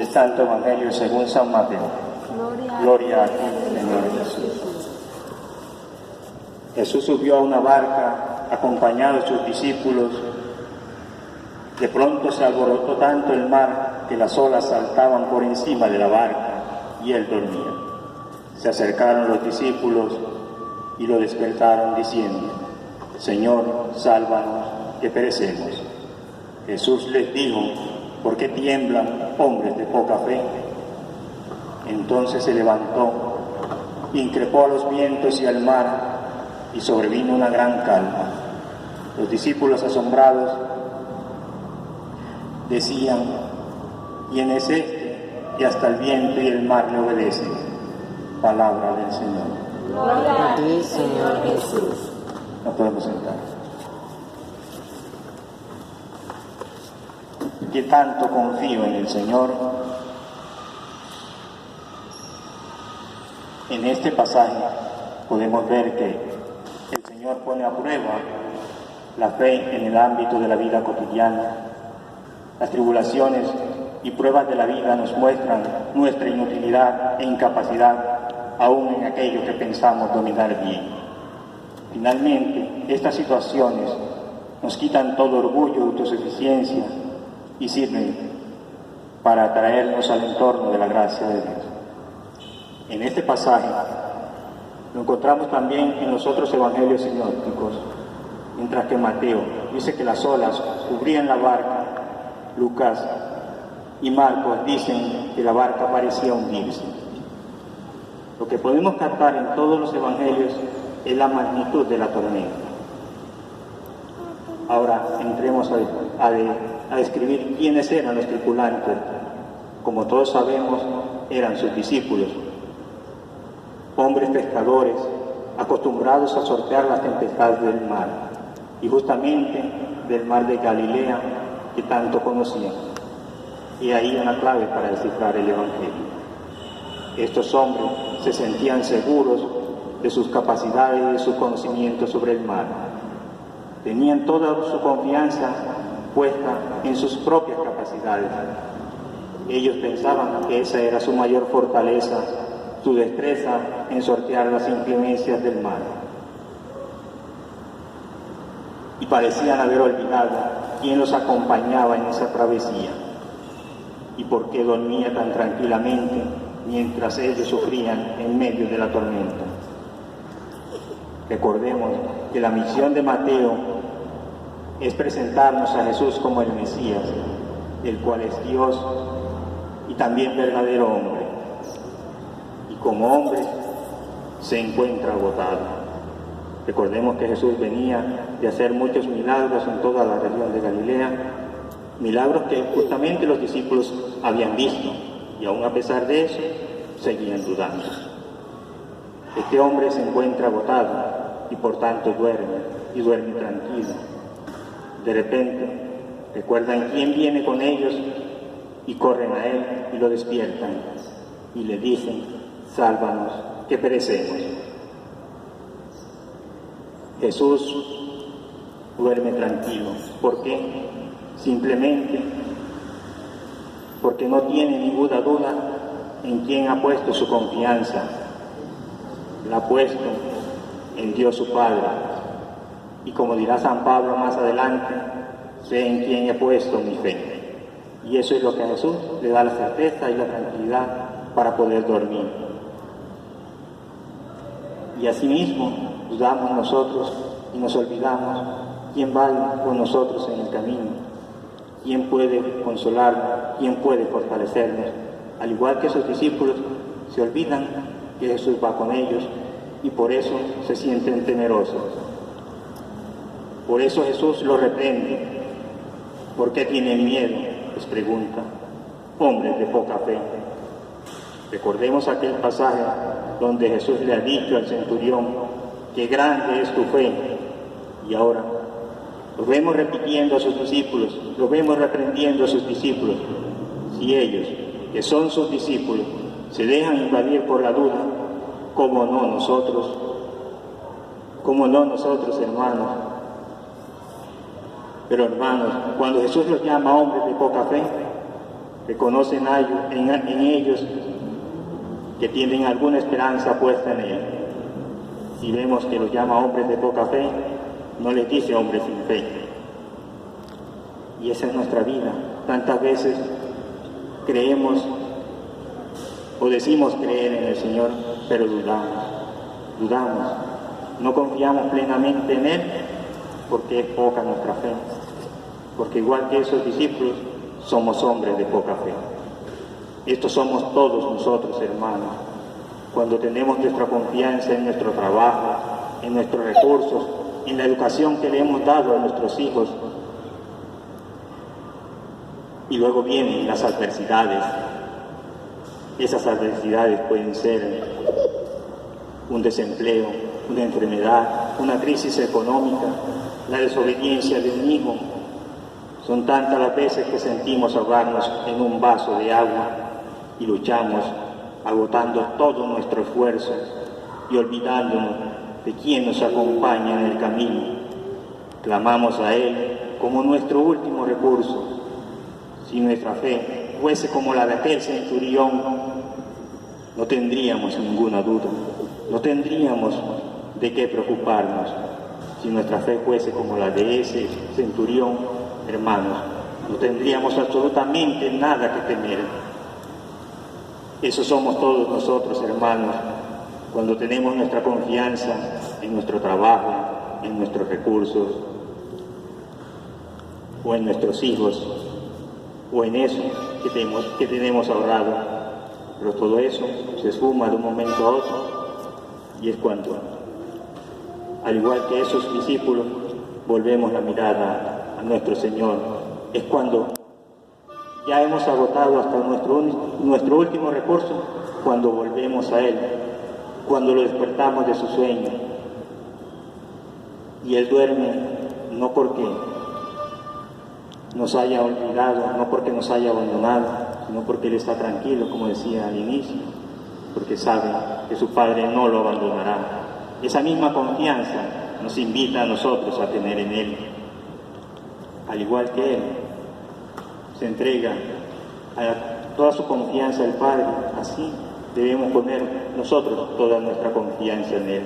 del Santo Evangelio según San Mateo. Gloria a ti, Señor Jesús. Jesús subió a una barca acompañado de sus discípulos. De pronto se alborotó tanto el mar que las olas saltaban por encima de la barca y él dormía. Se acercaron los discípulos y lo despertaron diciendo: Señor, sálvanos, que perecemos. Jesús les dijo: ¿por qué tiemblan, hombres de poca fe? Entonces se levantó, increpó a los vientos y al mar, y sobrevino una gran calma. Los discípulos, asombrados, decían: ¿quién es este que hasta el viento y el mar le obedecen? Palabra del Señor. Gloria a ti, Señor Jesús. Nos podemos sentar. ¿Qué tanto confío en el Señor? En este pasaje podemos ver que el Señor pone a prueba la fe en el ámbito de la vida cotidiana. Las tribulaciones y pruebas de la vida nos muestran nuestra inutilidad e incapacidad, aún en aquello que pensamos dominar bien. Finalmente, estas situaciones nos quitan todo orgullo y autosuficiencia y sirven para atraernos al entorno de la gracia de Dios. En este pasaje lo encontramos también en los otros evangelios sinópticos, mientras que Mateo dice que las olas cubrían la barca, Lucas y Marcos dicen que la barca parecía hundirse. Lo que podemos captar en todos los evangelios es la magnitud de la tormenta. Ahora entremos a describir quiénes eran los tripulantes. Como todos sabemos, eran sus discípulos, hombres pescadores, acostumbrados a sortear las tempestades del mar, y justamente del mar de Galilea, que tanto conocían. Y ahí una clave para descifrar el Evangelio. Estos hombres se sentían seguros de sus capacidades y de su conocimiento sobre el mar. Tenían toda su confianza puesta en sus propias capacidades. Ellos pensaban que esa era su mayor fortaleza, su destreza en sortear las inclemencias del mar. Y parecían haber olvidado quién los acompañaba en esa travesía y por qué dormía tan tranquilamente mientras ellos sufrían en medio de la tormenta. Recordemos que la misión de Mateo es presentarnos a Jesús como el Mesías, el cual es Dios y también verdadero hombre. Y como hombre se encuentra agotado. Recordemos que Jesús venía de hacer muchos milagros en toda la región de Galilea, milagros que justamente los discípulos habían visto, y aún a pesar de eso, seguían dudando. Este hombre se encuentra agotado y por tanto duerme tranquilo. De repente, recuerdan quién viene con ellos y corren a él y lo despiertan y le dicen: sálvanos, que perecemos. Jesús duerme tranquilo. ¿Por qué? Simplemente porque no tiene ninguna duda en quién ha puesto su confianza. La ha puesto en Dios su Padre. Y como dirá San Pablo más adelante, sé en quién he puesto mi fe. Y eso es lo que a Jesús le da la certeza y la tranquilidad para poder dormir. Y asimismo dudamos nosotros y nos olvidamos quién va con nosotros en el camino, quién puede consolarnos, quién puede fortalecernos. Al igual que sus discípulos, se olvidan que Jesús va con ellos y por eso se sienten temerosos. Por eso Jesús los reprende. ¿Por qué tienen miedo?, les pregunta. Hombres de poca fe. Recordemos aquel pasaje donde Jesús le ha dicho al centurión: qué grande es tu fe. Y ahora lo vemos repitiendo a sus discípulos, lo vemos reprendiendo a sus discípulos. Si ellos, que son sus discípulos, se dejan invadir por la duda, ¿cómo no nosotros? ¿Cómo no nosotros, hermanos? Pero hermanos, cuando Jesús los llama hombres de poca fe, reconocen en ellos que tienen alguna esperanza puesta en Él. Si vemos que los llama hombres de poca fe, no les dice hombres sin fe. Y esa es nuestra vida. Tantas veces creemos o decimos creer en el Señor, pero dudamos. No confiamos plenamente en Él porque es poca nuestra fe. Porque igual que esos discípulos, somos hombres de poca fe. Estos somos todos nosotros, hermanos. Cuando tenemos nuestra confianza en nuestro trabajo, en nuestros recursos, en la educación que le hemos dado a nuestros hijos, y luego vienen las adversidades. Esas adversidades pueden ser un desempleo, una enfermedad, una crisis económica, la desobediencia de un hijo. Son tantas las veces que sentimos ahogarnos en un vaso de agua y luchamos, agotando todo nuestro esfuerzo y olvidándonos de quien nos acompaña en el camino. Clamamos a Él como nuestro último recurso. Si nuestra fe fuese como la de aquel centurión, no tendríamos ninguna duda, no tendríamos de qué preocuparnos. Si nuestra fe fuese como la de ese centurión, hermanos, no tendríamos absolutamente nada que temer. Eso somos todos nosotros, hermanos, cuando tenemos nuestra confianza en nuestro trabajo, en nuestros recursos, o en nuestros hijos, o en eso que tenemos ahorrado. Pero todo eso se esfuma de un momento a otro, y es cuando, al igual que esos discípulos, volvemos la mirada a nuestro Señor. Es cuando ya hemos agotado hasta nuestro último recurso, cuando volvemos a Él, cuando lo despertamos de su sueño. Y Él duerme no porque nos haya olvidado, no porque nos haya abandonado, sino porque Él está tranquilo, como decía al inicio, porque sabe que su Padre no lo abandonará. Esa misma confianza nos invita a nosotros a tener en Él. Al igual que Él se entrega a toda su confianza al Padre, así debemos poner nosotros toda nuestra confianza en Él.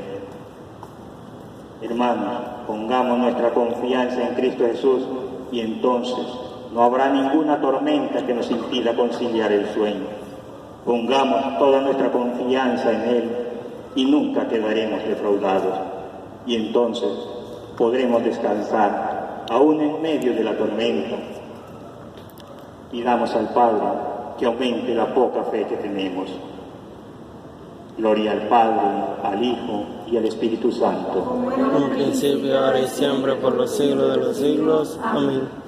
Hermanos, pongamos nuestra confianza en Cristo Jesús y entonces no habrá ninguna tormenta que nos impida conciliar el sueño. Pongamos toda nuestra confianza en Él y nunca quedaremos defraudados. Y entonces podremos descansar aún en medio de la tormenta. Pidamos al Padre que aumente la poca fe que tenemos. Gloria al Padre, al Hijo y al Espíritu Santo. Como principio, ahora y siempre, por los siglos de los siglos. Amén.